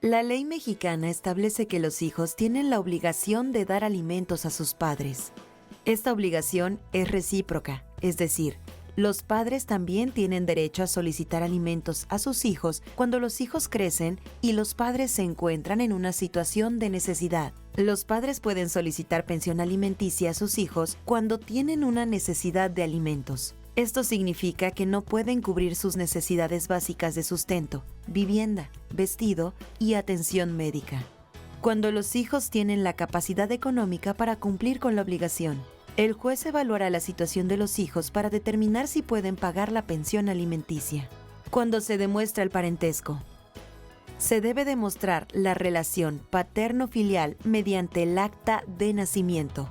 La ley mexicana establece que los hijos tienen la obligación de dar alimentos a sus padres. Esta obligación es recíproca, es decir, los padres también tienen derecho a solicitar alimentos a sus hijos cuando los hijos crecen y los padres se encuentran en una situación de necesidad. Los padres pueden solicitar pensión alimenticia a sus hijos cuando tienen una necesidad de alimentos. Esto significa que no pueden cubrir sus necesidades básicas de sustento, vivienda, vestido y atención médica. Cuando los hijos tienen la capacidad económica para cumplir con la obligación, el juez evaluará la situación de los hijos para determinar si pueden pagar la pensión alimenticia. Cuando se demuestra el parentesco, se debe demostrar la relación paterno-filial mediante el acta de nacimiento.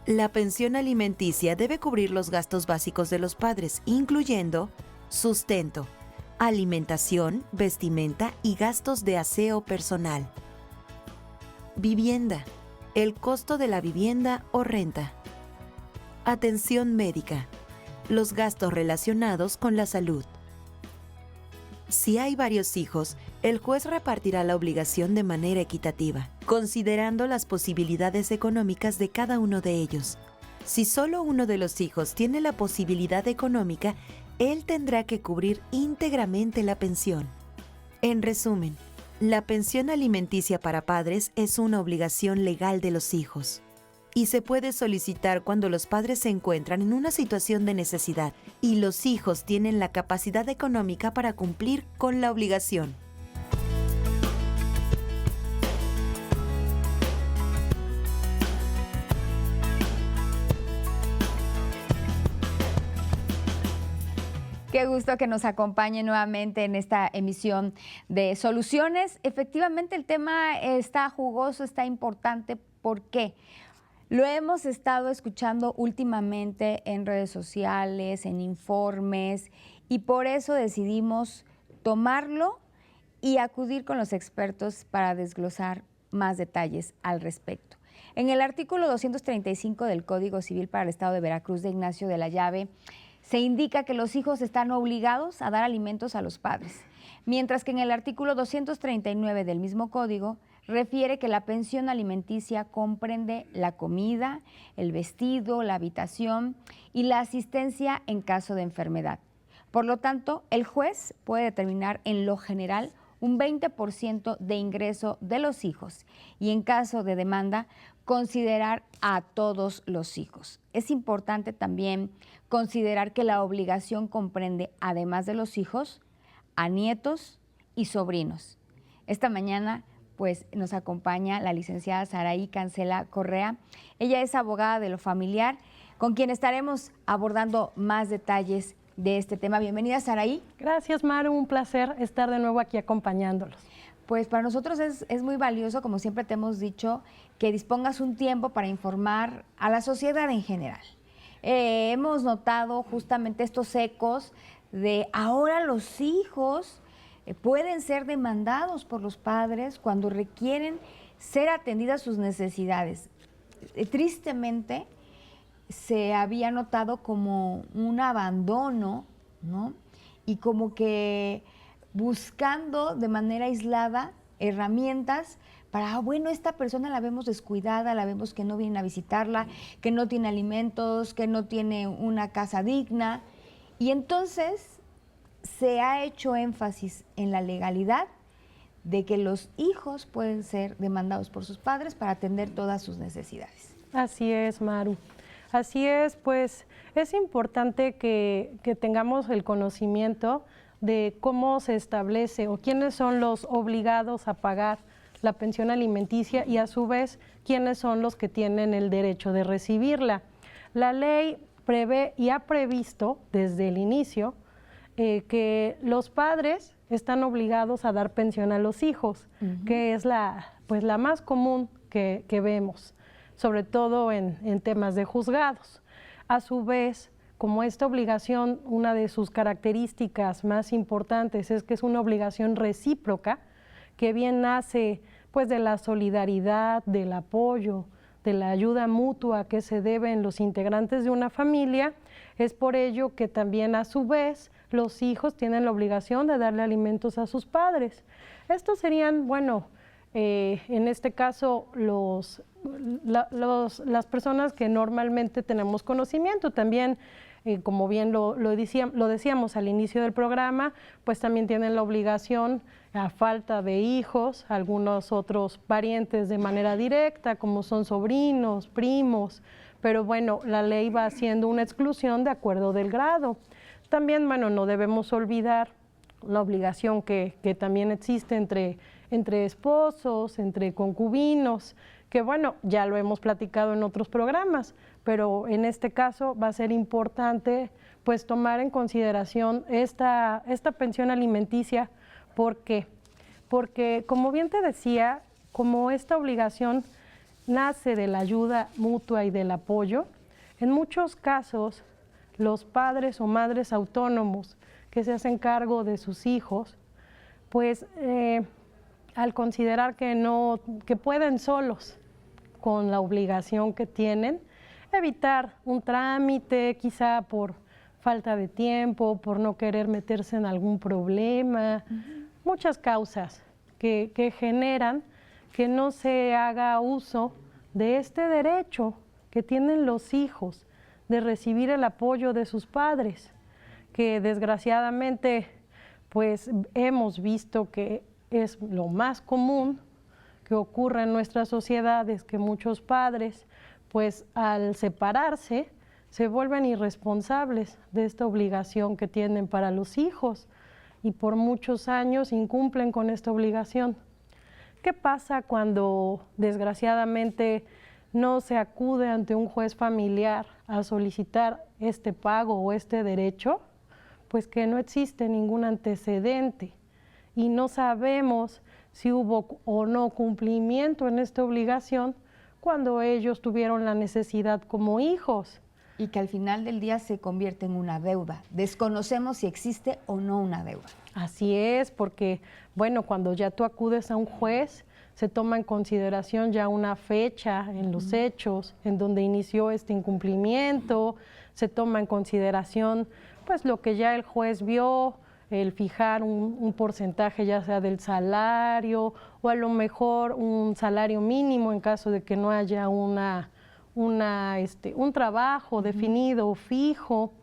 La pensión alimenticia debe cubrir los gastos básicos de los padres, incluyendo sustento, alimentación, vestimenta y gastos de aseo personal. Vivienda, el costo de la vivienda o renta. Atención médica, los gastos relacionados con la salud. Si hay varios hijos, el juez repartirá la obligación de manera equitativa, considerando las posibilidades económicas de cada uno de ellos. Si solo uno de los hijos tiene la posibilidad económica, él tendrá que cubrir íntegramente la pensión. En resumen, la pensión alimenticia para padres es una obligación legal de los hijos y se puede solicitar cuando los padres se encuentran en una situación de necesidad y los hijos tienen la capacidad económica para cumplir con la obligación. Qué gusto que nos acompañe nuevamente en esta emisión de Soluciones. Efectivamente, el tema está jugoso, está importante. ¿Por qué? Lo hemos estado escuchando últimamente en redes sociales, en informes, y por eso decidimos tomarlo y acudir con los expertos para desglosar más detalles al respecto. En el artículo 235 del Código Civil para el Estado de Veracruz de Ignacio de la Llave, se indica que los hijos están obligados a dar alimentos a los padres, mientras que en el artículo 239 del mismo código refiere que la pensión alimenticia comprende la comida, el vestido, la habitación y la asistencia en caso de enfermedad. Por lo tanto, el juez puede determinar en lo general un 20% de ingreso de los hijos y en caso de demanda considerar a todos los hijos. Es importante también considerar que la obligación comprende, además de los hijos, a nietos y sobrinos. Esta mañana pues nos acompaña la licenciada Saraí Cancela Correa. Ella es abogada de lo familiar, con quien estaremos abordando más detalles de este tema. Bienvenida, Saraí. Gracias, Maru. Un placer estar de nuevo aquí acompañándolos. Pues para nosotros es muy valioso, como siempre te hemos dicho, que dispongas un tiempo para informar a la sociedad en general. Hemos notado justamente estos ecos de ahora los hijos pueden ser demandados por los padres cuando requieren ser atendidas sus necesidades. Tristemente, se había notado como un abandono, ¿no? Y como que buscando de manera aislada herramientas para, bueno, esta persona la vemos descuidada, la vemos que no vienen a visitarla, que no tiene alimentos, que no tiene una casa digna. Y entonces se ha hecho énfasis en la legalidad de que los hijos pueden ser demandados por sus padres para atender todas sus necesidades. Así es, Maru. Así es, pues es importante que tengamos el conocimiento de cómo se establece o quiénes son los obligados a pagar la pensión alimenticia y a su vez quiénes son los que tienen el derecho de recibirla. La ley prevé y ha previsto desde el inicio que los padres están obligados a dar pensión a los hijos, que es la más común que vemos, sobre todo en temas de juzgados. A su vez, como esta obligación, una de sus características más importantes es que es una obligación recíproca, que bien nace pues de la solidaridad, del apoyo, de la ayuda mutua que se debe en los integrantes de una familia. Es por ello que también a su vez los hijos tienen la obligación de darle alimentos a sus padres. Estos serían, bueno, en este caso, las personas que normalmente tenemos conocimiento. También, como bien lo decíamos al inicio del programa, pues también tienen la obligación, a falta de hijos, algunos otros parientes de manera directa, como son sobrinos, primos, pero bueno, la ley va haciendo una exclusión de acuerdo del grado. También, bueno, no debemos olvidar la obligación que también existe entre esposos, entre concubinos, que bueno, ya lo hemos platicado en otros programas, pero en este caso va a ser importante pues tomar en consideración esta pensión alimenticia. ¿Por qué? Porque, como bien te decía, como esta obligación nace de la ayuda mutua y del apoyo, en muchos casos los padres o madres autónomos que se hacen cargo de sus hijos, pues al considerar que pueden solos con la obligación que tienen, evitar un trámite, quizá por falta de tiempo, por no querer meterse en algún problema, muchas causas que generan que no se haga uso de este derecho que tienen los hijos de recibir el apoyo de sus padres, que desgraciadamente pues hemos visto que es lo más común que ocurre en nuestras sociedades, que muchos padres pues al separarse se vuelven irresponsables de esta obligación que tienen para los hijos y por muchos años incumplen con esta obligación. ¿Qué pasa cuando desgraciadamente no se acude ante un juez familiar a solicitar este pago o este derecho? Pues que no existe ningún antecedente y no sabemos si hubo o no cumplimiento en esta obligación cuando ellos tuvieron la necesidad como hijos. Y que al final del día se convierte en una deuda. Desconocemos si existe o no una deuda. Así es, porque, bueno, cuando ya tú acudes a un juez, se toma en consideración ya una fecha en los hechos en donde inició este incumplimiento, se toma en consideración, pues, lo que ya el juez vio, el fijar un porcentaje ya sea del salario o a lo mejor un salario mínimo en caso de que no haya un trabajo definido o fijo,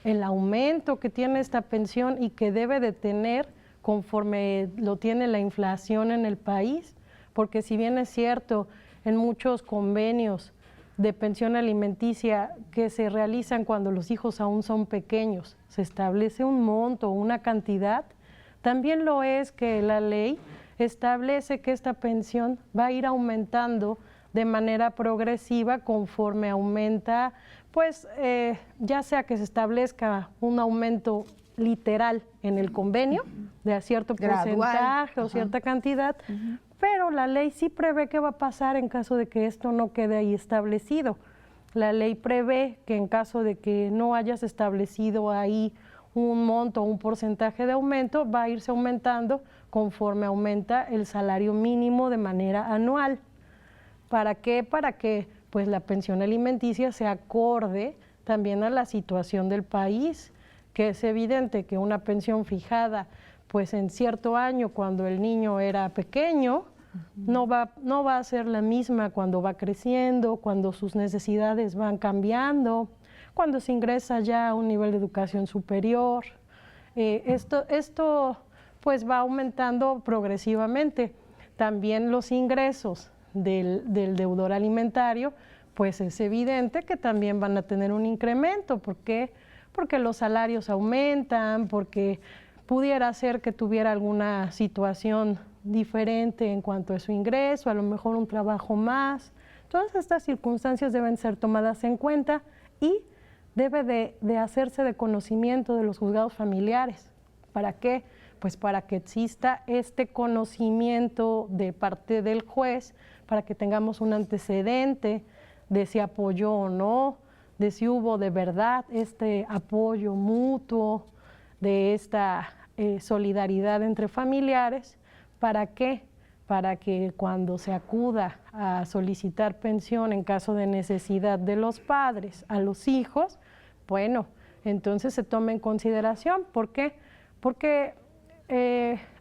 el aumento que tiene esta pensión y que debe de tener conforme lo tiene la inflación en el país, porque si bien es cierto, en muchos convenios de pensión alimenticia que se realizan cuando los hijos aún son pequeños, se establece un monto, una cantidad, también lo es que la ley establece que esta pensión va a ir aumentando de manera progresiva conforme aumenta, pues ya sea que se establezca un aumento literal en el convenio de cierto porcentaje o cierta cantidad, pero la ley sí prevé qué va a pasar en caso de que esto no quede ahí establecido. La ley prevé que en caso de que no hayas establecido ahí un monto o un porcentaje de aumento, va a irse aumentando conforme aumenta el salario mínimo de manera anual. ¿Para qué? Para que pues la pensión alimenticia se acorde también a la situación del país, que es evidente que una pensión fijada pues en cierto año cuando el niño era pequeño, no va a ser la misma cuando va creciendo, cuando sus necesidades van cambiando, cuando se ingresa ya a un nivel de educación superior. Esto pues va aumentando progresivamente. También los ingresos del deudor alimentario, pues es evidente que también van a tener un incremento. ¿Por qué? Porque los salarios aumentan, porque pudiera ser que tuviera alguna situación diferente en cuanto a su ingreso, a lo mejor un trabajo más. Todas estas circunstancias deben ser tomadas en cuenta y debe de hacerse de conocimiento de los juzgados familiares. ¿Para qué? Pues para que exista este conocimiento de parte del juez, para que tengamos un antecedente de si apoyó o no, de si hubo de verdad este apoyo mutuo, de esta solidaridad entre familiares. ¿Para qué? Para que cuando se acuda a solicitar pensión en caso de necesidad de los padres a los hijos, bueno, entonces se toma en consideración. ¿Por qué? Porque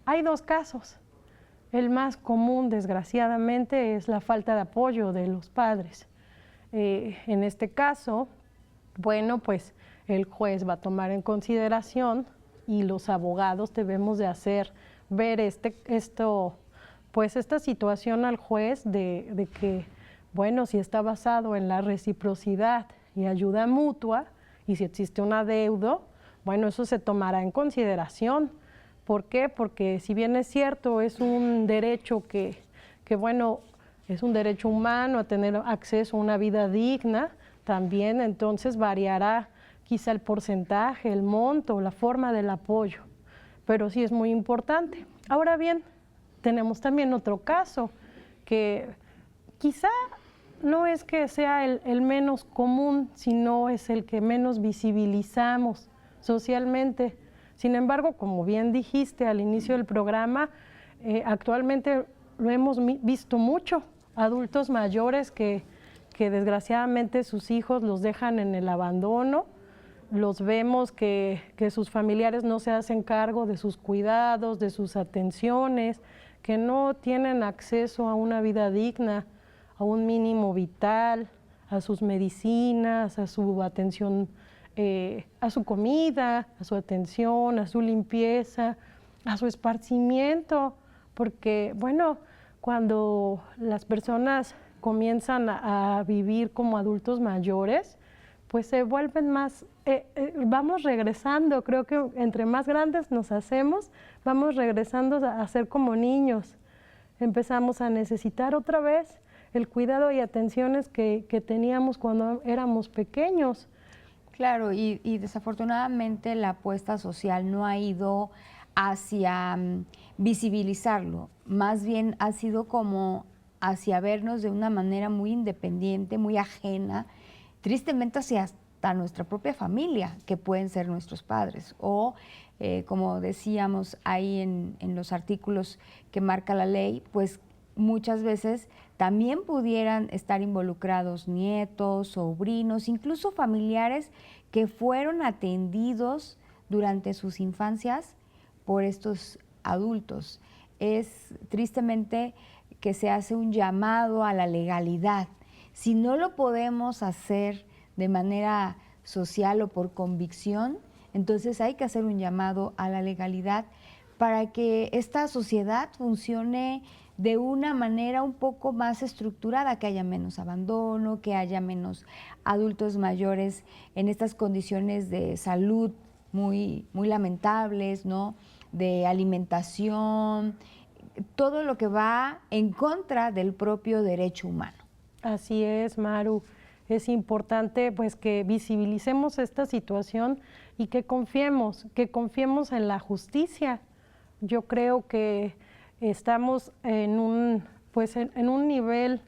hay dos casos. El más común, desgraciadamente, es la falta de apoyo de los padres. En este caso, bueno, pues el juez va a tomar en consideración y los abogados debemos de hacer ver esta situación al juez de que, bueno, si está basado en la reciprocidad y ayuda mutua, y si existe un adeudo, bueno, eso se tomará en consideración. ¿Por qué? Porque si bien es cierto, es un derecho que bueno, es un derecho humano a tener acceso a una vida digna, también entonces variará quizá el porcentaje, el monto, la forma del apoyo, pero sí es muy importante. Ahora bien, tenemos también otro caso que quizá no es que sea el menos común, sino es el que menos visibilizamos socialmente. Sin embargo, como bien dijiste al inicio del programa, actualmente lo hemos visto mucho, adultos mayores que desgraciadamente sus hijos los dejan en el abandono, los vemos que sus familiares no se hacen cargo de sus cuidados, de sus atenciones, que no tienen acceso a una vida digna, a un mínimo vital, a sus medicinas, a su atención, a su comida, a su atención, a su limpieza, a su esparcimiento, porque, bueno, cuando las personas comienzan a vivir como adultos mayores, pues se vuelven más, vamos regresando, creo que entre más grandes nos hacemos, vamos regresando a ser como niños. Empezamos a necesitar otra vez el cuidado y atenciones que teníamos cuando éramos pequeños. Claro, y desafortunadamente la apuesta social no ha ido hacia visibilizarlo, más bien ha sido como hacia vernos de una manera muy independiente, muy ajena, tristemente hacia hasta nuestra propia familia, que pueden ser nuestros padres, o como decíamos ahí en los artículos que marca la ley, pues muchas veces también pudieran estar involucrados nietos, sobrinos, incluso familiares que fueron atendidos durante sus infancias por estos adultos. Es tristemente que se hace un llamado a la legalidad. Si no lo podemos hacer de manera social o por convicción, entonces hay que hacer un llamado a la legalidad para que esta sociedad funcione de una manera un poco más estructurada, que haya menos abandono, que haya menos adultos mayores en estas condiciones de salud muy, muy lamentables, ¿no? De alimentación, todo lo que va en contra del propio derecho humano. Así es, Maru. Es importante pues que visibilicemos esta situación y que confiemos en la justicia. Yo creo que estamos en un nivel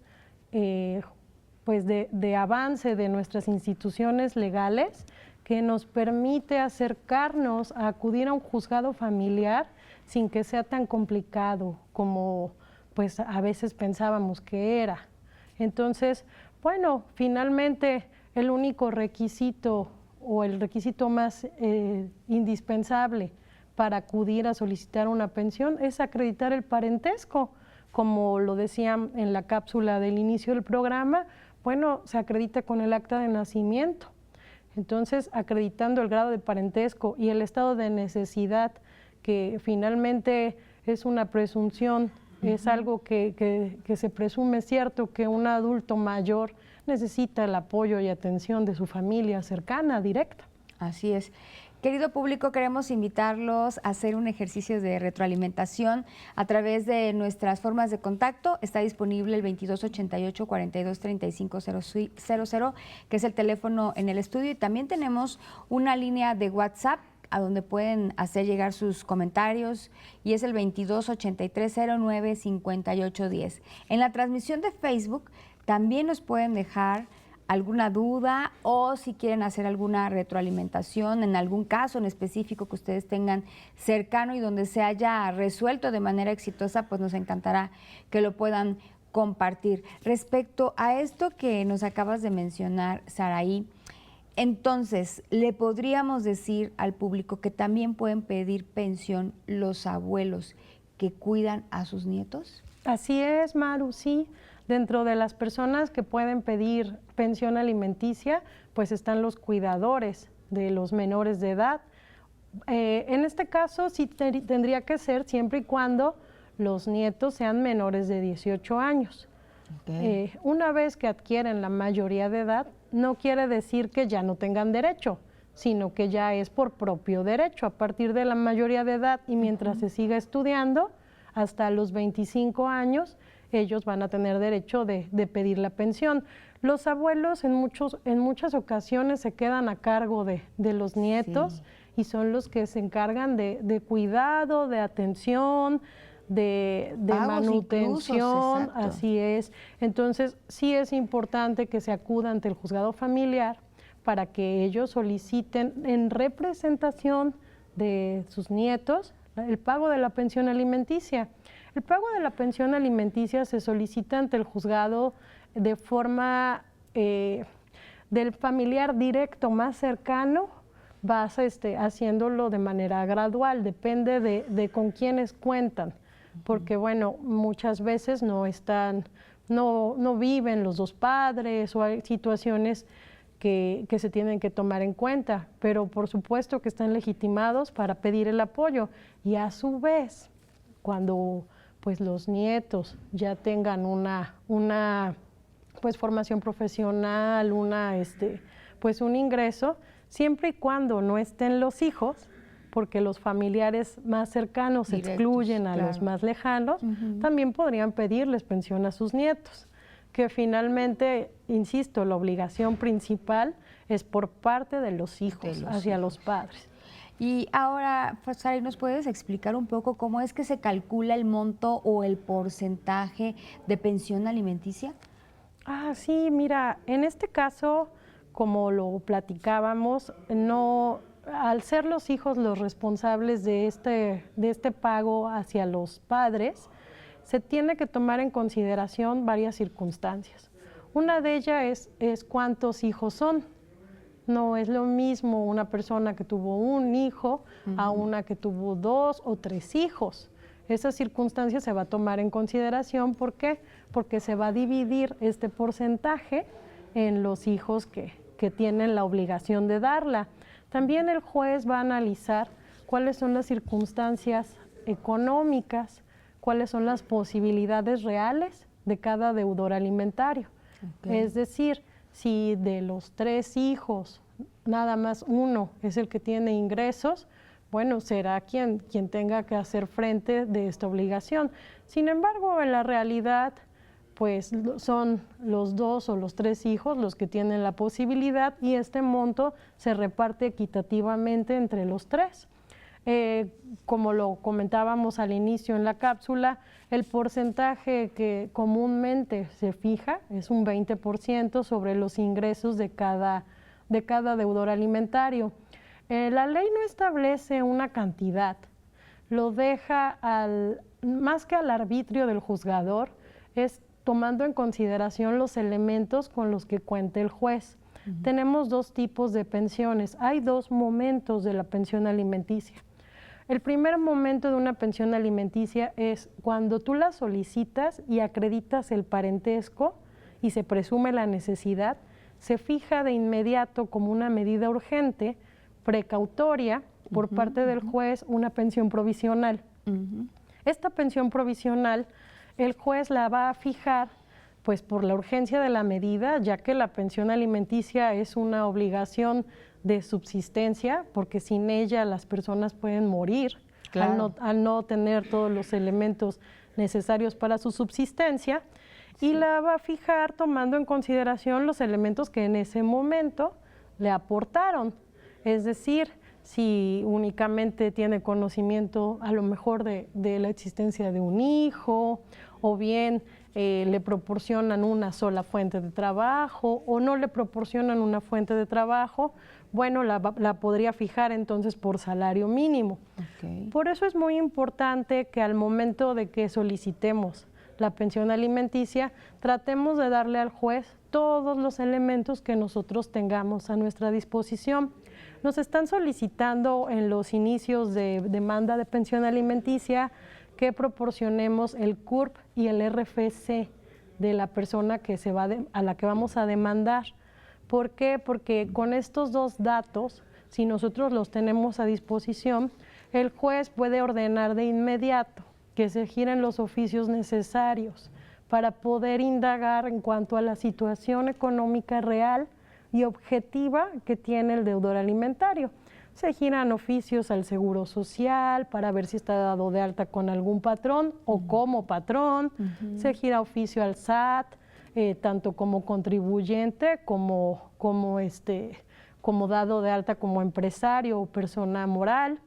pues de avance de nuestras instituciones legales que nos permite acercarnos a acudir a un juzgado familiar sin que sea tan complicado como pues a veces pensábamos que era. Entonces, bueno, finalmente el único requisito o el requisito más indispensable para acudir a solicitar una pensión es acreditar el parentesco. Como lo decían en la cápsula del inicio del programa, bueno, se acredita con el acta de nacimiento. Entonces, acreditando el grado de parentesco y el estado de necesidad, que finalmente es una presunción, es algo que se presume cierto, que un adulto mayor necesita el apoyo y atención de su familia cercana, directa. Así es. Querido público, queremos invitarlos a hacer un ejercicio de retroalimentación a través de nuestras formas de contacto. Está disponible el 2288-423500, que es el teléfono en el estudio, y también tenemos una línea de WhatsApp a donde pueden hacer llegar sus comentarios, y es el 2283095810. En la transmisión de Facebook también nos pueden dejar alguna duda, o si quieren hacer alguna retroalimentación en algún caso en específico que ustedes tengan cercano y donde se haya resuelto de manera exitosa, pues nos encantará que lo puedan compartir. Respecto a esto que nos acabas de mencionar, Saraí, Entonces, ¿le podríamos decir al público que también pueden pedir pensión los abuelos que cuidan a sus nietos? Así es, Maru, sí. Dentro de las personas que pueden pedir pensión alimenticia, pues están los cuidadores de los menores de edad. En este caso sí tendría que ser siempre y cuando los nietos sean menores de 18 años. Okay. Una vez que adquieren la mayoría de edad, no quiere decir que ya no tengan derecho, sino que ya es por propio derecho. A partir de la mayoría de edad y mientras se siga estudiando, hasta los 25 años, ellos van a tener derecho de pedir la pensión. Los abuelos en muchas ocasiones se quedan a cargo de los nietos, sí, y son los que se encargan de cuidado, de atención, de manutención, incluso, así es. Entonces, sí es importante que se acuda ante el juzgado familiar para que ellos soliciten en representación de sus nietos el pago de la pensión alimenticia. El pago de la pensión alimenticia se solicita ante el juzgado de forma del familiar directo más cercano, vas haciéndolo de manera gradual, depende de con quiénes cuentan, porque bueno, muchas veces no viven los dos padres o hay situaciones que se tienen que tomar en cuenta, pero por supuesto que están legitimados para pedir el apoyo y a su vez, cuando pues los nietos ya tengan una pues formación profesional, pues un ingreso, siempre y cuando no estén los hijos, porque los familiares más cercanos directos excluyen a los más lejanos, también podrían pedirles pensión a sus nietos, que finalmente, insisto, la obligación principal es por parte de los hijos hacia los padres. Y ahora, Sari, ¿nos puedes explicar un poco cómo es que se calcula el monto o el porcentaje de pensión alimenticia? Sí, mira, en este caso, como lo platicábamos, al ser los hijos los responsables de este pago hacia los padres, se tiene que tomar en consideración varias circunstancias. Una de ellas es cuántos hijos son. No es lo mismo una persona que tuvo un hijo a una que tuvo 2 o 3 hijos. Esa circunstancia se va a tomar en consideración. ¿Por qué? Porque se va a dividir este porcentaje en los hijos que tienen la obligación de darla. También el juez va a analizar cuáles son las circunstancias económicas, cuáles son las posibilidades reales de cada deudor alimentario. Okay. Es decir, si de los 3 hijos nada más uno es el que tiene ingresos, bueno, será quien tenga que hacer frente de esta obligación. Sin embargo, en la realidad, pues son los 2 o los 3 hijos los que tienen la posibilidad y este monto se reparte equitativamente entre los 3. Como lo comentábamos al inicio en la cápsula, el porcentaje que comúnmente se fija es un 20% sobre los ingresos de cada deudor alimentario. La ley no establece una cantidad, lo deja más que al arbitrio del juzgador, es tomando en consideración los elementos con los que cuente el juez. Tenemos 2 tipos de pensiones, hay 2 momentos de la pensión alimenticia. El primer momento de una pensión alimenticia es cuando tú la solicitas y acreditas el parentesco y se presume la necesidad, se fija de inmediato como una medida urgente, precautoria, por parte del juez, una pensión provisional. Esta pensión provisional, el juez la va a fijar pues por la urgencia de la medida, ya que la pensión alimenticia es una obligación de subsistencia, porque sin ella las personas pueden morir, claro, al no tener todos los elementos necesarios para su subsistencia, sí, y la va a fijar tomando en consideración los elementos que en ese momento le aportaron. Es decir, si únicamente tiene conocimiento a lo mejor de la existencia de un hijo, o bien le proporcionan una sola fuente de trabajo o no le proporcionan una fuente de trabajo, bueno, la podría fijar entonces por salario mínimo. Okay. Por eso es muy importante que al momento de que solicitemos la pensión alimenticia, tratemos de darle al juez todos los elementos que nosotros tengamos a nuestra disposición. Nos están solicitando en los inicios de demanda de pensión alimenticia que proporcionemos el CURP y el RFC de la persona que a la que vamos a demandar. ¿Por qué? Porque con estos dos datos, si nosotros los tenemos a disposición, el juez puede ordenar de inmediato que se giren los oficios necesarios para poder indagar en cuanto a la situación económica real y objetiva que tiene el deudor alimentario. Se giran oficios al Seguro Social para ver si está dado de alta con algún patrón o como patrón. Se gira oficio al SAT, tanto como contribuyente como dado de alta como empresario o persona moral.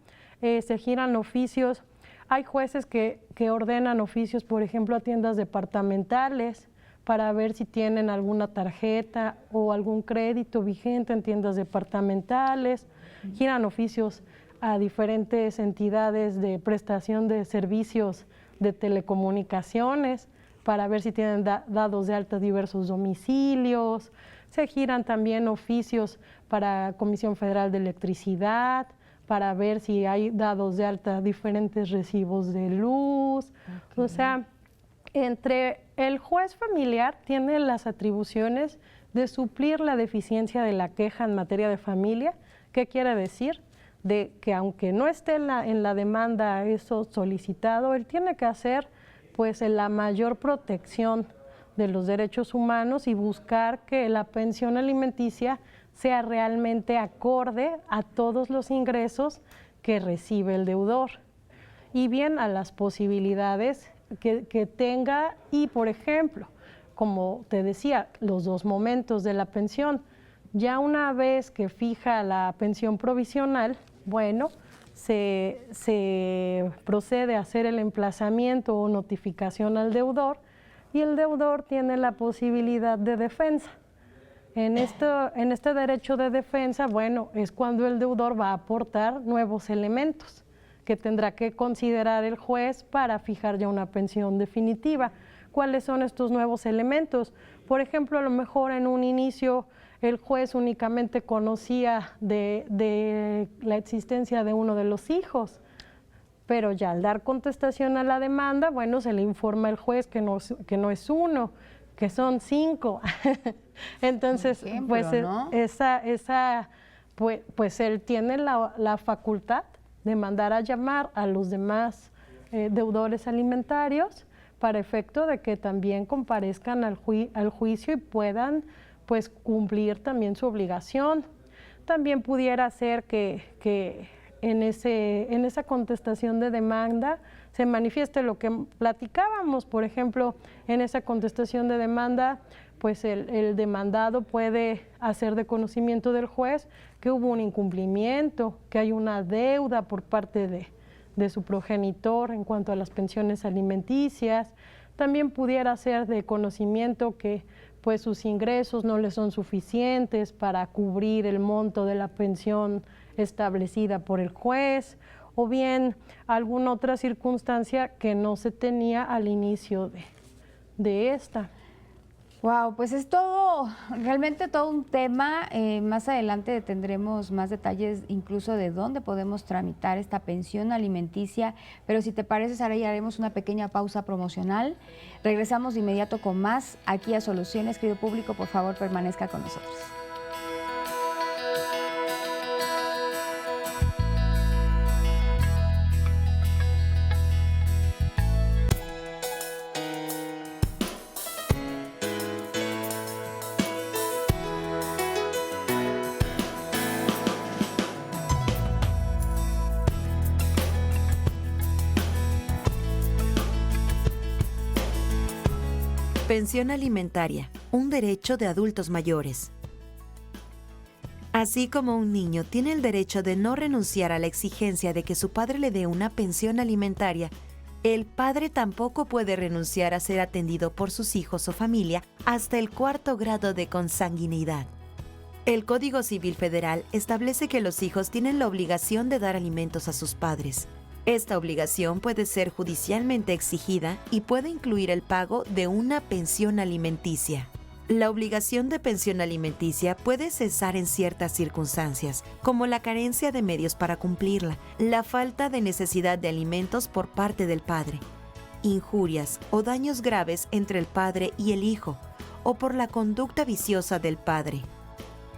Se giran oficios. Hay jueces que ordenan oficios, por ejemplo, a tiendas departamentales para ver si tienen alguna tarjeta o algún crédito vigente en tiendas departamentales. Giran oficios a diferentes entidades de prestación de servicios de telecomunicaciones para ver si tienen dados de alta diversos domicilios. Se giran también oficios para Comisión Federal de Electricidad, para ver si hay dados de alta diferentes recibos de luz. Okay. O sea, entre el juez familiar tiene las atribuciones de suplir la deficiencia de la queja en materia de familia. ¿Qué quiere decir? De que aunque no esté en la demanda eso solicitado, él tiene que hacer pues la mayor protección de los derechos humanos y buscar que la pensión alimenticia sea realmente acorde a todos los ingresos que recibe el deudor y bien a las posibilidades que tenga y, por ejemplo, como te decía, los dos momentos de la pensión. Ya una vez que fija la pensión provisional, bueno, se procede a hacer el emplazamiento o notificación al deudor y el deudor tiene la posibilidad de defensa. En este derecho de defensa, bueno, es cuando el deudor va a aportar nuevos elementos que tendrá que considerar el juez para fijar ya una pensión definitiva. ¿Cuáles son estos nuevos elementos? Por ejemplo, a lo mejor en un inicio el juez únicamente conocía de la existencia de uno de los hijos, pero ya al dar contestación a la demanda, bueno, se le informa al juez que no es uno, que son 5. Entonces, ejemplo, pues, ¿no? Pues él tiene la facultad de mandar a llamar a los demás deudores alimentarios para efecto de que también comparezcan al juicio y puedan pues cumplir también su obligación. También pudiera ser que en esa contestación de demanda se manifieste lo que platicábamos. Por ejemplo, en esa contestación de demanda, pues el demandado puede hacer de conocimiento del juez que hubo un incumplimiento, que hay una deuda por parte de su progenitor en cuanto a las pensiones alimenticias. También pudiera ser de conocimiento que pues sus ingresos no le son suficientes para cubrir el monto de la pensión establecida por el juez, o bien alguna otra circunstancia que no se tenía al inicio de esta. Wow, pues es realmente todo un tema. Más adelante tendremos más detalles incluso de dónde podemos tramitar esta pensión alimenticia, pero si te parece, Sara, ya haremos una pequeña pausa promocional. Regresamos de inmediato con más aquí a Soluciones. Querido público, por favor, permanezca con nosotros. Pensión alimentaria, un derecho de adultos mayores. Así como un niño tiene el derecho de no renunciar a la exigencia de que su padre le dé una pensión alimentaria, el padre tampoco puede renunciar a ser atendido por sus hijos o familia hasta el 4º grado de consanguinidad. El Código Civil Federal establece que los hijos tienen la obligación de dar alimentos a sus padres. Esta obligación puede ser judicialmente exigida y puede incluir el pago de una pensión alimenticia. La obligación de pensión alimenticia puede cesar en ciertas circunstancias, como la carencia de medios para cumplirla, la falta de necesidad de alimentos por parte del padre, injurias o daños graves entre el padre y el hijo, o por la conducta viciosa del padre.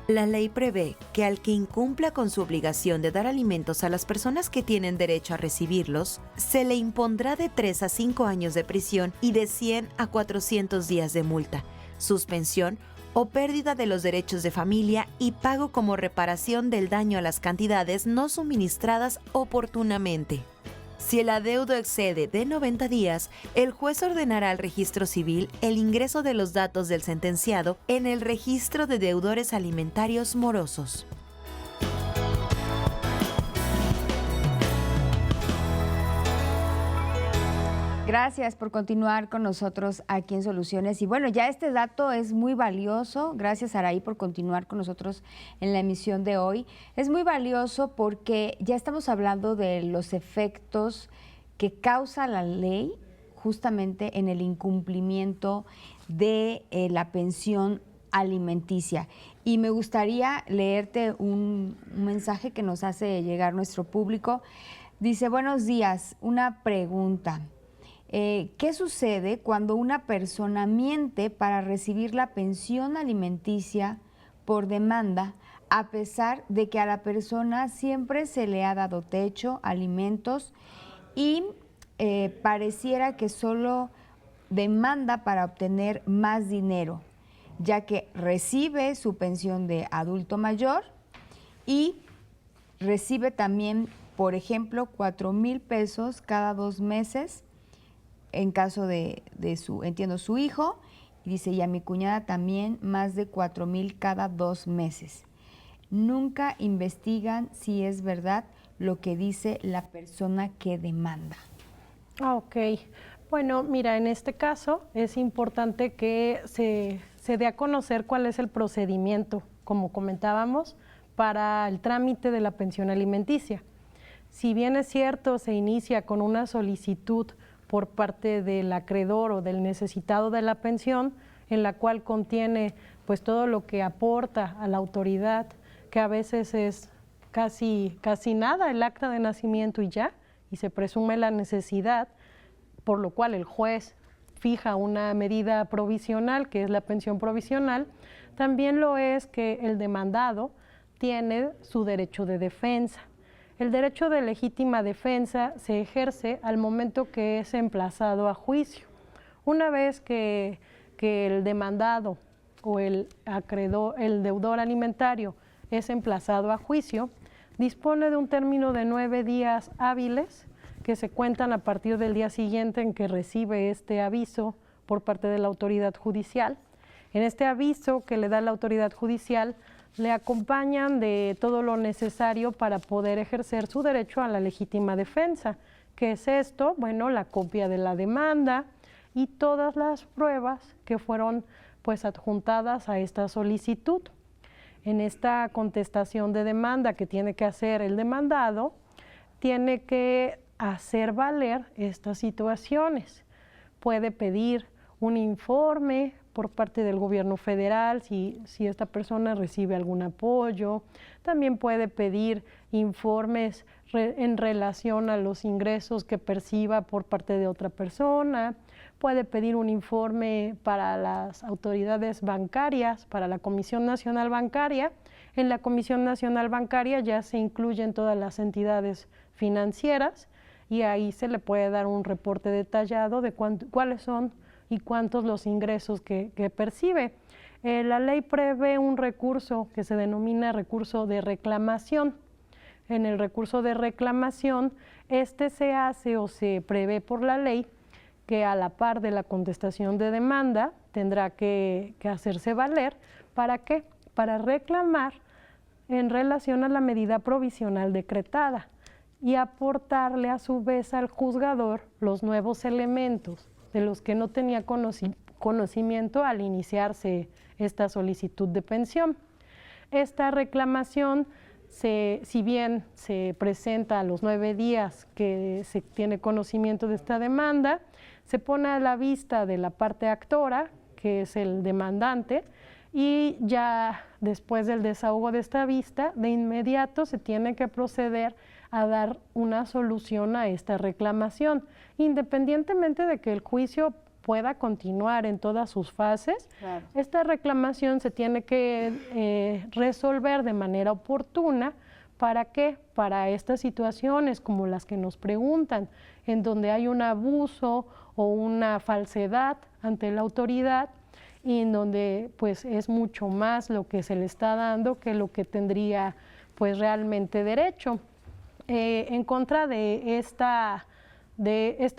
La ley prevé que al que incumpla con su obligación de dar alimentos a las personas que tienen derecho a recibirlos, se le impondrá de 3 a 5 años de prisión y de 100 a 400 días de multa, suspensión o pérdida de los derechos de familia y pago como reparación del daño a las cantidades no suministradas oportunamente. Si el adeudo excede de 90 días, el juez ordenará al registro civil el ingreso de los datos del sentenciado en el registro de deudores alimentarios morosos. Gracias por continuar con nosotros aquí en Soluciones. Y bueno, ya este dato es muy valioso. Gracias, Araí, por continuar con nosotros en la emisión de hoy. Es muy valioso porque ya estamos hablando de los efectos que causa la ley justamente en el incumplimiento de la pensión alimenticia. Y me gustaría leerte un mensaje que nos hace llegar nuestro público. Dice: buenos días, una pregunta. ¿Qué sucede cuando una persona miente para recibir la pensión alimenticia por demanda, a pesar de que a la persona siempre se le ha dado techo, alimentos y pareciera que solo demanda para obtener más dinero, ya que recibe su pensión de adulto mayor y recibe también, por ejemplo, 4,000 pesos cada 2 meses? En caso de su hijo, y dice, y a mi cuñada también más de 4,000 cada 2 meses. Nunca investigan si es verdad lo que dice la persona que demanda. Ok. Bueno, mira, en este caso es importante que se dé a conocer cuál es el procedimiento, como comentábamos, para el trámite de la pensión alimenticia. Si bien es cierto, se inicia con una solicitud por parte del acreedor o del necesitado de la pensión, en la cual contiene pues todo lo que aporta a la autoridad, que a veces es casi nada, el acta de nacimiento y ya, y se presume la necesidad, por lo cual el juez fija una medida provisional, que es la pensión provisional. También lo es que el demandado tiene su derecho de defensa. El derecho de legítima defensa se ejerce al momento que es emplazado a juicio. Una vez que el demandado o el acreedor, el deudor alimentario es emplazado a juicio, dispone de un término de 9 días hábiles que se cuentan a partir del día siguiente en que recibe este aviso por parte de la autoridad judicial. En este aviso que le da la autoridad judicial, le acompañan de todo lo necesario para poder ejercer su derecho a la legítima defensa. ¿Qué es esto? Bueno, la copia de la demanda y todas las pruebas que fueron pues adjuntadas a esta solicitud. En esta contestación de demanda que tiene que hacer el demandado, tiene que hacer valer estas situaciones. Puede pedir un informe por parte del gobierno federal, si esta persona recibe algún apoyo. También puede pedir informes en relación a los ingresos que perciba por parte de otra persona. Puede pedir un informe para las autoridades bancarias, para la Comisión Nacional Bancaria. En la Comisión Nacional Bancaria ya se incluyen todas las entidades financieras y ahí se le puede dar un reporte detallado de cuáles son y cuántos los ingresos que percibe. La ley prevé un recurso que se denomina recurso de reclamación. En el recurso de reclamación, se hace o se prevé por la ley que a la par de la contestación de demanda tendrá que hacerse valer. ¿Para qué? Para reclamar en relación a la medida provisional decretada y aportarle a su vez al juzgador los nuevos elementos de los que no tenía conocimiento al iniciarse esta solicitud de pensión. Esta reclamación si bien se presenta a los 9 días que se tiene conocimiento de esta demanda, se pone a la vista de la parte actora, que es el demandante, y ya después del desahogo de esta vista, de inmediato se tiene que proceder a dar una solución a esta reclamación, independientemente de que el juicio pueda continuar en todas sus fases. Claro. Esta reclamación se tiene que resolver de manera oportuna. ¿Para qué? Para estas situaciones como las que nos preguntan, en donde hay un abuso o una falsedad ante la autoridad y en donde pues es mucho más lo que se le está dando que lo que tendría pues realmente derecho. En contra de esta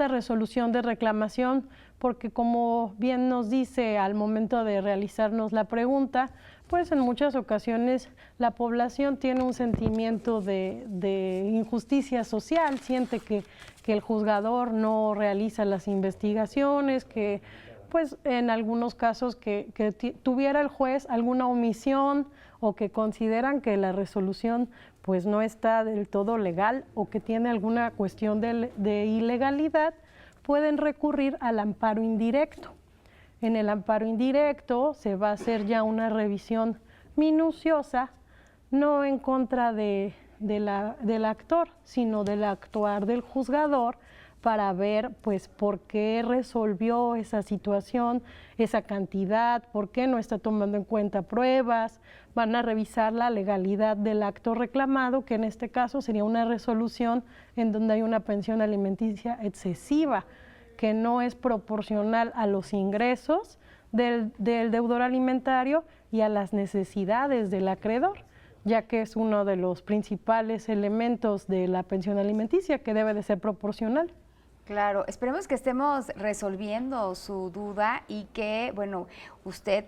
resolución de reclamación, porque como bien nos dice al momento de realizarnos la pregunta, pues en muchas ocasiones la población tiene un sentimiento de injusticia social, siente que el juzgador no realiza las investigaciones, que pues en algunos casos que tuviera el juez alguna omisión o que consideran que la resolución pues no está del todo legal o que tiene alguna cuestión de ilegalidad, pueden recurrir al amparo indirecto. En el amparo indirecto se va a hacer ya una revisión minuciosa, no en contra del actor, sino del actuar del juzgador, para ver pues por qué resolvió esa situación, esa cantidad, por qué no está tomando en cuenta pruebas. Van a revisar la legalidad del acto reclamado, que en este caso sería una resolución en donde hay una pensión alimenticia excesiva, que no es proporcional a los ingresos del deudor alimentario y a las necesidades del acreedor, ya que es uno de los principales elementos de la pensión alimenticia, que debe de ser proporcional. Claro, esperemos que estemos resolviendo su duda y que, bueno, usted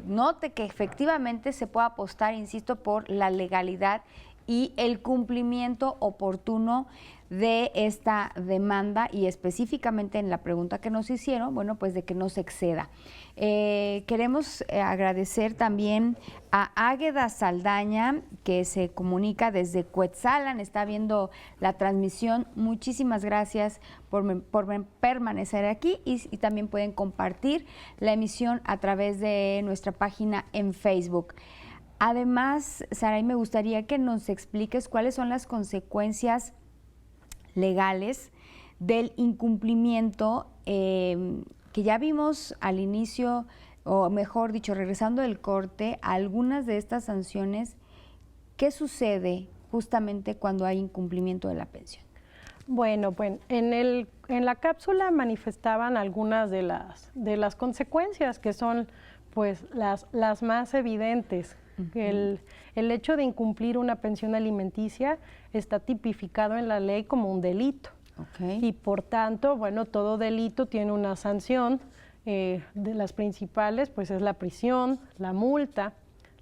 note que efectivamente se pueda apostar, insisto, por la legalidad y el cumplimiento oportuno de esta demanda y específicamente en la pregunta que nos hicieron, bueno, pues de que no se exceda. Queremos agradecer también a Águeda Saldaña, que se comunica desde Cuetzalan, está viendo la transmisión. Muchísimas gracias por permanecer aquí y también pueden compartir la emisión a través de nuestra página en Facebook. Además, Saray, me gustaría que nos expliques cuáles son las consecuencias legales del incumplimiento que ya vimos al inicio, o mejor dicho, regresando del corte, algunas de estas sanciones. ¿Qué sucede justamente cuando hay incumplimiento de la pensión? Bueno, en la cápsula manifestaban algunas de las consecuencias que son pues las más evidentes. El hecho de incumplir una pensión alimenticia está tipificado en la ley como un delito. Okay. Y por tanto, bueno, todo delito tiene una sanción. De las principales, pues es la prisión, la multa,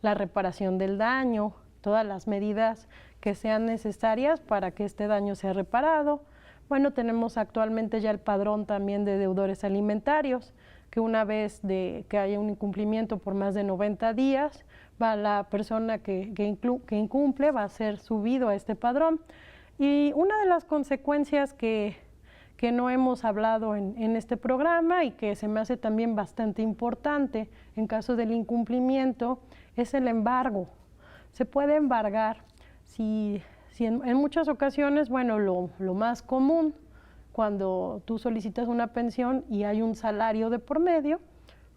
la reparación del daño, todas las medidas que sean necesarias para que este daño sea reparado. Bueno, tenemos actualmente ya el padrón también de deudores alimentarios, que una vez que haya un incumplimiento por más de 90 días, va la persona que incumple, va a ser subido a este padrón. Y una de las consecuencias que no hemos hablado en este programa y que se me hace también bastante importante en caso del incumplimiento es el embargo. Se puede embargar si en muchas ocasiones, bueno, lo más común cuando tú solicitas una pensión y hay un salario de por medio,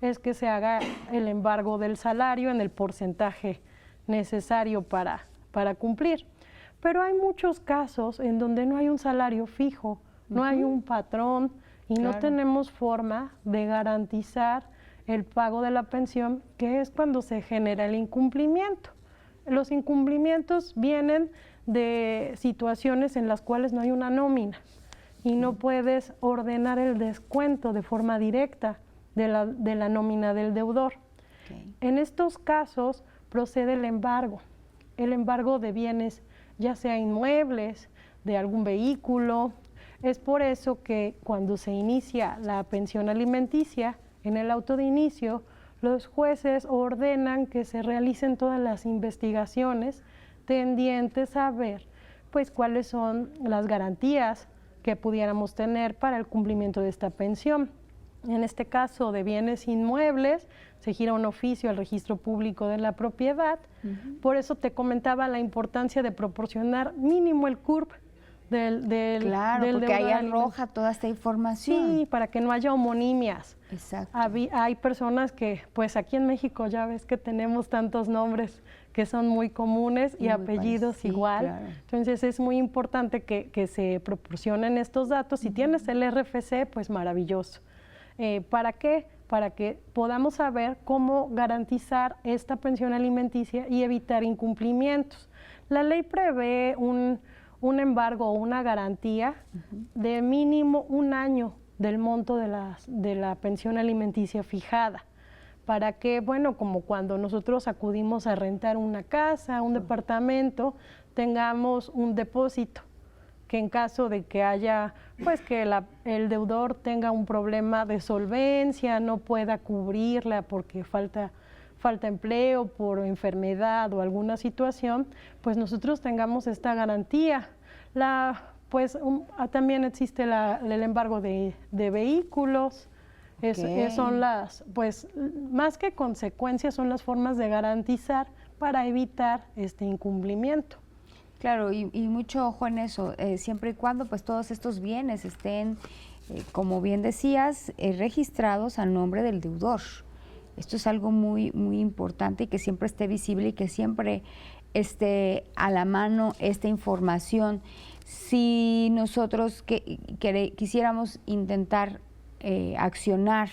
es que se haga el embargo del salario en el porcentaje necesario para cumplir. Pero hay muchos casos en donde no hay un salario fijo, no hay un patrón y no tenemos forma de garantizar el pago de la pensión, que es cuando se genera el incumplimiento. Los incumplimientos vienen de situaciones en las cuales no hay una nómina y no puedes ordenar el descuento de forma directa de la nómina del deudor. Okay. En estos casos procede el embargo de bienes, ya sea inmuebles, de algún vehículo. Es por eso que cuando se inicia la pensión alimenticia, en el auto de inicio, los jueces ordenan que se realicen todas las investigaciones tendientes a ver pues cuáles son las garantías que pudiéramos tener para el cumplimiento de esta pensión. En este caso de bienes inmuebles, se gira un oficio al registro público de la propiedad. Por eso te comentaba la importancia de proporcionar mínimo el CURP del Claro, del porque ahí deudor arroja toda esta información. Sí, para que no haya homonimias. Exacto. Hay personas que, pues aquí en México ya ves que tenemos tantos nombres que son muy comunes y Muy apellidos parecido, igual. claro. Entonces es muy importante que se proporcionen estos datos. Si tienes el RFC, pues maravilloso. ¿Para qué? Para que podamos saber cómo garantizar esta pensión alimenticia y evitar incumplimientos. La ley prevé un embargo o una garantía de mínimo 1 año del monto de la pensión alimenticia fijada. Para que, bueno, como cuando nosotros acudimos a rentar una casa, un departamento, tengamos un depósito, que en caso de que haya, pues que el deudor tenga un problema de solvencia, no pueda cubrirla porque falta empleo por enfermedad o alguna situación, pues nosotros tengamos esta garantía. También existe el embargo de vehículos. Son pues más que consecuencias, son las formas de garantizar para evitar este incumplimiento. Claro, y mucho ojo en eso, siempre y cuando pues todos estos bienes estén, como bien decías, registrados a nombre del deudor. Esto es algo muy, muy importante y que siempre esté visible y que siempre esté a la mano esta información. Si nosotros quisiéramos intentar accionar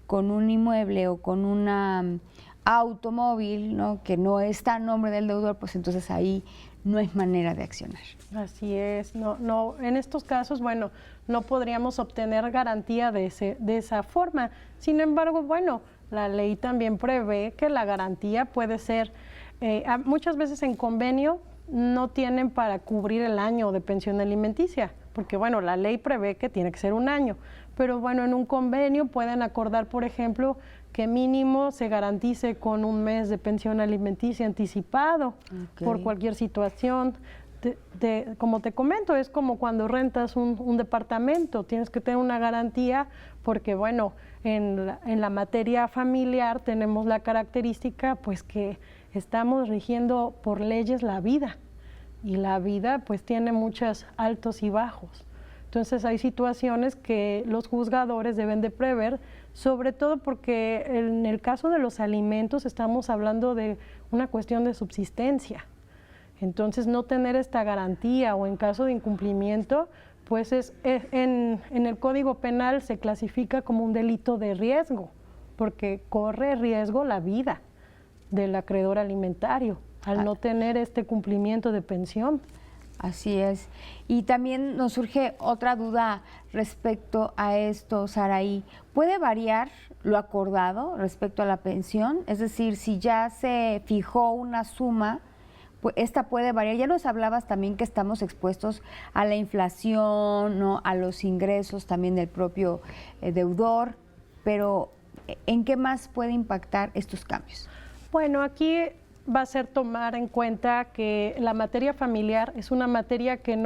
con un inmueble o con un automóvil, ¿no?, que no está a nombre del deudor, pues entonces ahí no es manera de accionar. Así es, no, en estos casos, bueno, no podríamos obtener garantía de esa forma. Sin embargo, bueno, la ley también prevé que la garantía puede ser, muchas veces en convenio no tienen para cubrir el año de pensión alimenticia, porque bueno, la ley prevé que tiene que ser 1 año, pero bueno, en un convenio pueden acordar, por ejemplo, que mínimo se garantice con 1 mes de pensión alimenticia anticipado por cualquier situación. Como te comento, es como cuando rentas un departamento, tienes que tener una garantía porque, bueno, en la materia familiar tenemos la característica pues que estamos rigiendo por leyes la vida y la vida pues tiene muchos altos y bajos. Entonces hay situaciones que los juzgadores deben de prever, sobre todo porque en el caso de los alimentos estamos hablando de una cuestión de subsistencia. Entonces no tener esta garantía o en caso de incumplimiento, pues en el Código Penal se clasifica como un delito de riesgo, porque corre riesgo la vida del acreedor alimentario al no tener este cumplimiento de pensión. Así es. Y también nos surge otra duda respecto a esto, Saraí. ¿Puede variar lo acordado respecto a la pensión? Es decir, si ya se fijó una suma, pues esta puede variar. Ya nos hablabas también que estamos expuestos a la inflación, ¿no?, a los ingresos también del propio deudor, pero ¿en qué más puede impactar estos cambios? Bueno, aquí va a ser tomar en cuenta que la materia familiar es una materia que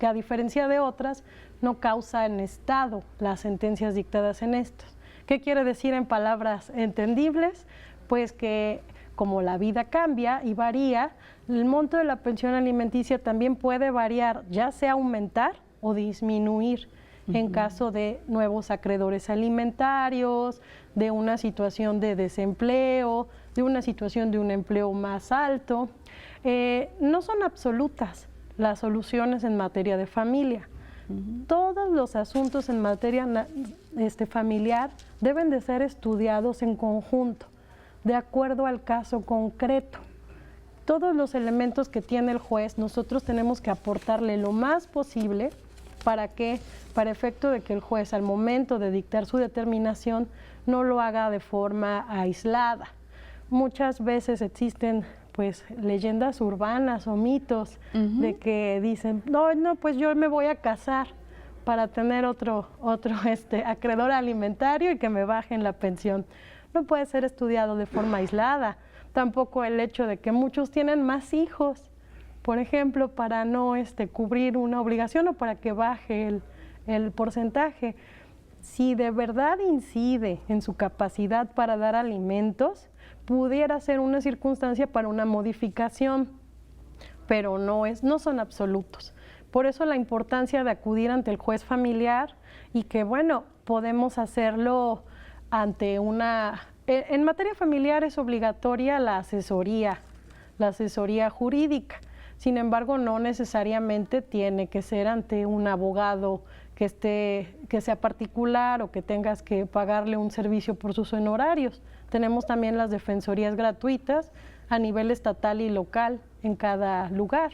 a diferencia de otras, no causa en estado las sentencias dictadas en estos. ¿Qué quiere decir en palabras entendibles? Pues que como la vida cambia y varía, el monto de la pensión alimenticia también puede variar, ya sea aumentar o disminuir en caso de nuevos acreedores alimentarios, de una situación de desempleo, de una situación de un empleo más alto. No son absolutas las soluciones en materia de familia. Todos los asuntos en materia familiar deben de ser estudiados en conjunto, de acuerdo al caso concreto. Todos los elementos que tiene el juez, nosotros tenemos que aportarle lo más posible para efecto de que el juez al momento de dictar su determinación no lo haga de forma aislada. Muchas veces existen pues leyendas urbanas o mitos de que dicen, no, pues yo me voy a casar para tener otro acreedor alimentario y que me bajen la pensión. No puede ser estudiado de forma aislada. tampoco el hecho de que muchos tienen más hijos, por ejemplo, para no cubrir una obligación o para que baje el porcentaje. Si de verdad incide en su capacidad para dar alimentos, pudiera ser una circunstancia para una modificación, pero no son absolutos. Por eso la importancia de acudir ante el juez familiar y que, bueno, podemos hacerlo ante en materia familiar es obligatoria la asesoría jurídica. Sin embargo, no necesariamente tiene que ser ante un abogado que sea particular o que tengas que pagarle un servicio por sus honorarios. Tenemos también las defensorías gratuitas a nivel estatal y local en cada lugar.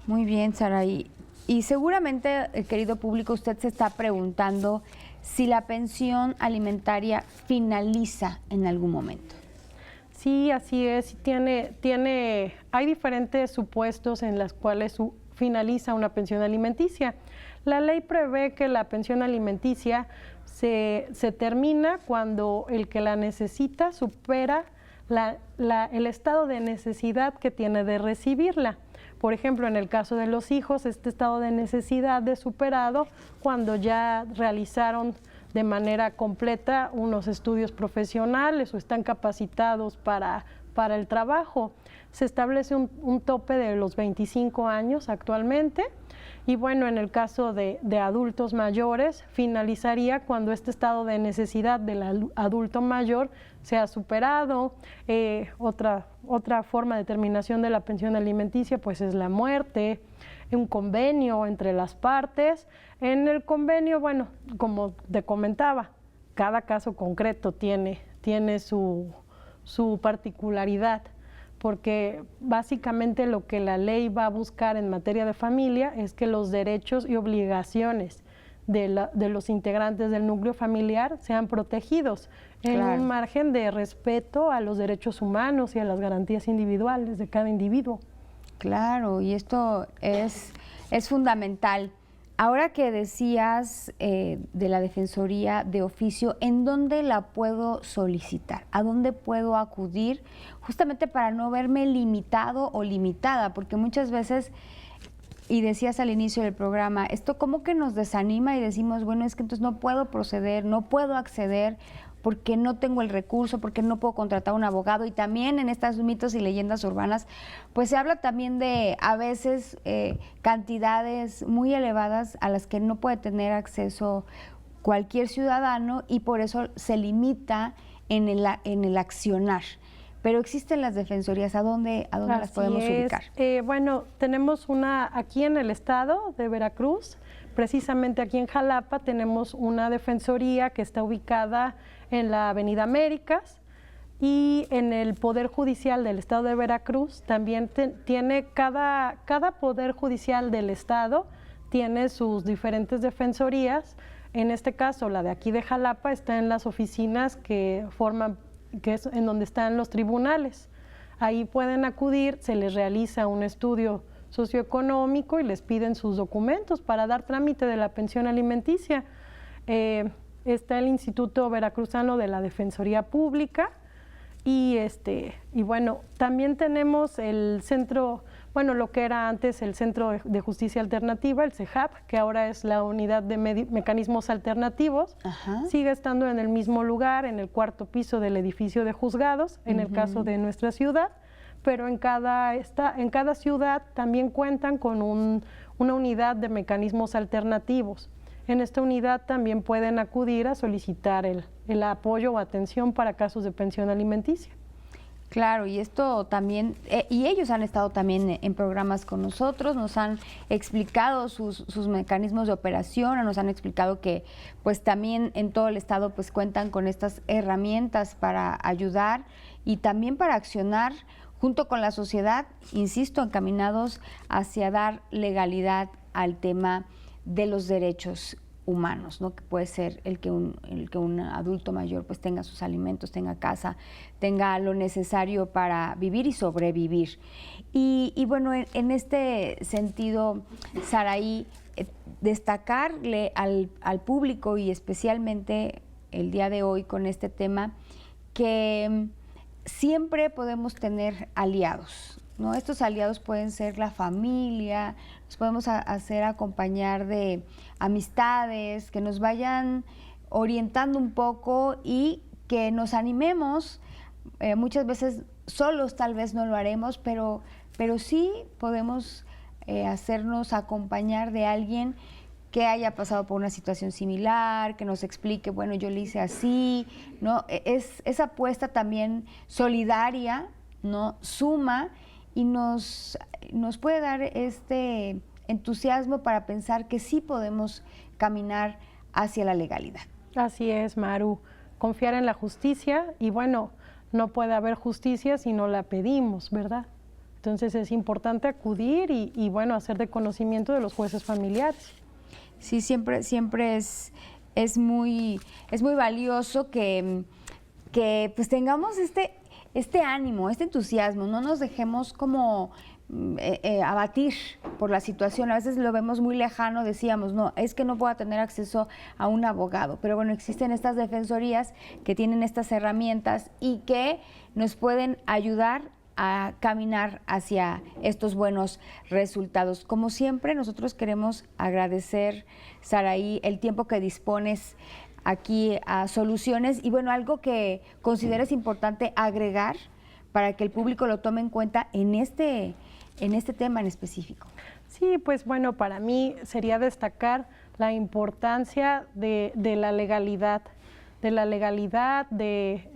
Muy bien, Saraí. Y seguramente, querido público, usted se está preguntando si la pensión alimentaria finaliza en algún momento. Sí, así es. Hay diferentes supuestos en los cuales finaliza una pensión alimenticia. La ley prevé que la pensión alimenticia se termina cuando el que la necesita supera el estado de necesidad que tiene de recibirla. Por ejemplo, en el caso de los hijos, este estado de necesidad es superado cuando ya realizaron de manera completa unos estudios profesionales o están capacitados para el trabajo. Se establece un tope de los 25 años actualmente y bueno, en el caso de adultos mayores finalizaría cuando este estado de necesidad del adulto mayor sea superado. Otra forma de terminación de la pensión alimenticia pues es la muerte, un convenio entre las partes. En el convenio, bueno, como te comentaba, cada caso concreto tiene su particularidad, porque básicamente lo que la ley va a buscar en materia de familia es que los derechos y obligaciones de los integrantes del núcleo familiar sean protegidos en un margen de respeto a los derechos humanos y a las garantías individuales de cada individuo. Claro, y esto es fundamental. Ahora que decías de la Defensoría de Oficio, ¿en dónde la puedo solicitar? ¿A dónde puedo acudir? Justamente para no verme limitado o limitada, porque muchas veces, y decías al inicio del programa, esto como que nos desanima y decimos, bueno, es que entonces no puedo proceder, no puedo acceder, porque no tengo el recurso, porque no puedo contratar a un abogado. Y también en estas mitos y leyendas urbanas, pues se habla también de a veces cantidades muy elevadas a las que no puede tener acceso cualquier ciudadano y por eso se limita en el accionar. Pero existen las defensorías, ¿a dónde las podemos ubicar? Bueno, tenemos una aquí en el estado de Veracruz, precisamente aquí en Jalapa tenemos una defensoría que está ubicada en la Avenida Américas y en el Poder Judicial del Estado de Veracruz también tiene cada Poder Judicial del Estado tiene sus diferentes defensorías. En este caso, la de aquí de Jalapa está en las oficinas que es en donde están los tribunales. Ahí pueden acudir, se les realiza un estudio socioeconómico y les piden sus documentos para dar trámite de la pensión alimenticia. Está el Instituto Veracruzano de la Defensoría Pública y bueno, también tenemos el centro, bueno, lo que era antes el Centro de Justicia Alternativa, el CEJAP, que ahora es la Unidad de Mecanismos Alternativos. Ajá. Sigue estando en el mismo lugar, en el 4º piso del edificio de juzgados, en el caso de nuestra ciudad, pero en cada ciudad también cuentan con una unidad de mecanismos alternativos. En esta unidad también pueden acudir a solicitar el apoyo o atención para casos de pensión alimenticia. Claro, y esto también, y ellos han estado también en programas con nosotros, nos han explicado sus mecanismos de operación, nos han explicado que pues también en todo el estado pues cuentan con estas herramientas para ayudar y también para accionar junto con la sociedad, insisto, encaminados hacia dar legalidad al tema de los derechos humanos, ¿no? Que puede ser el que un adulto mayor pues tenga sus alimentos, tenga casa, tenga lo necesario para vivir y sobrevivir. Y bueno, en este sentido, Saraí, destacarle al público y especialmente el día de hoy con este tema que siempre podemos tener aliados, ¿no? Estos aliados pueden ser la familia, nos podemos hacer acompañar de amistades que nos vayan orientando un poco y que nos animemos. Muchas veces solos tal vez no lo haremos, pero sí podemos hacernos acompañar de alguien que haya pasado por una situación similar, que nos explique, bueno, yo le hice así, ¿no? Esa apuesta también solidaria, ¿no? Suma y nos puede dar este entusiasmo para pensar que sí podemos caminar hacia la legalidad. Así es, Maru. Confiar en la justicia y bueno, no puede haber justicia si no la pedimos, ¿verdad? Entonces es importante acudir y bueno, hacer de conocimiento de los jueces familiares. Sí, siempre es muy valioso que pues tengamos este ánimo, este entusiasmo, no nos dejemos como abatir por la situación. A veces lo vemos muy lejano, decíamos, no, es que no puedo tener acceso a un abogado, pero bueno, existen estas defensorías que tienen estas herramientas y que nos pueden ayudar a caminar hacia estos buenos resultados. Como siempre, nosotros queremos agradecer, Saraí, el tiempo que dispones aquí a Soluciones y bueno, algo que consideres importante agregar para que el público lo tome en cuenta en este tema en específico. Sí, pues bueno, para mí sería destacar la importancia de la legalidad, de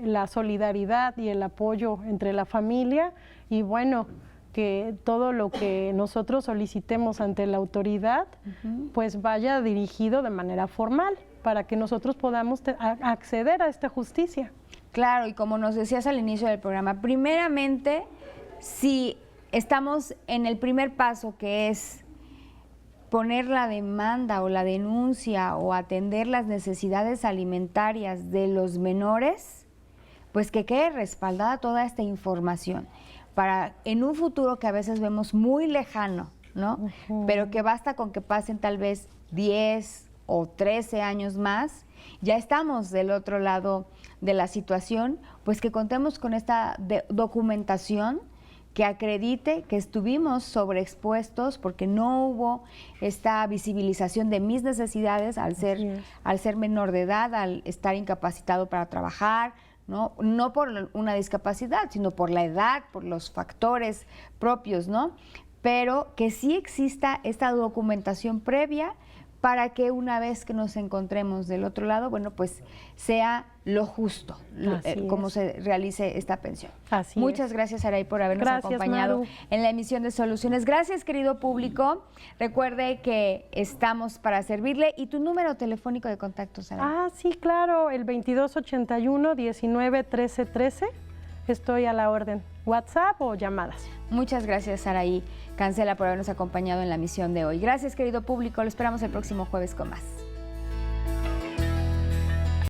la solidaridad y el apoyo entre la familia y bueno, que todo lo que nosotros solicitemos ante la autoridad pues vaya dirigido de manera formal para que nosotros podamos acceder a esta justicia. Claro, y como nos decías al inicio del programa, primeramente, si estamos en el primer paso que es poner la demanda o la denuncia o atender las necesidades alimentarias de los menores, pues que quede respaldada toda esta información para en un futuro que a veces vemos muy lejano, ¿no? Pero que basta con que pasen tal vez 10 o 13 años más, ya estamos del otro lado de la situación, pues que contemos con esta documentación que acredite que estuvimos sobreexpuestos porque no hubo esta visibilización de mis necesidades al ser menor de edad, al estar incapacitado para trabajar, ¿no? No por una discapacidad, sino por la edad, por los factores propios, ¿no? Pero que sí exista esta documentación previa para que una vez que nos encontremos del otro lado, bueno, pues sea lo justo, como se realice esta pensión. Muchas gracias, Saraí, por habernos acompañado Maru, en la emisión de Soluciones. Gracias, querido público. Recuerde que estamos para servirle. ¿Y tu número telefónico de contacto, Saraí? Sí, claro, el 2281-191313. Estoy a la orden. WhatsApp o llamadas. Muchas gracias, Saraí Cancela, por habernos acompañado en la emisión de hoy. Gracias, querido público. Lo esperamos el próximo jueves con más.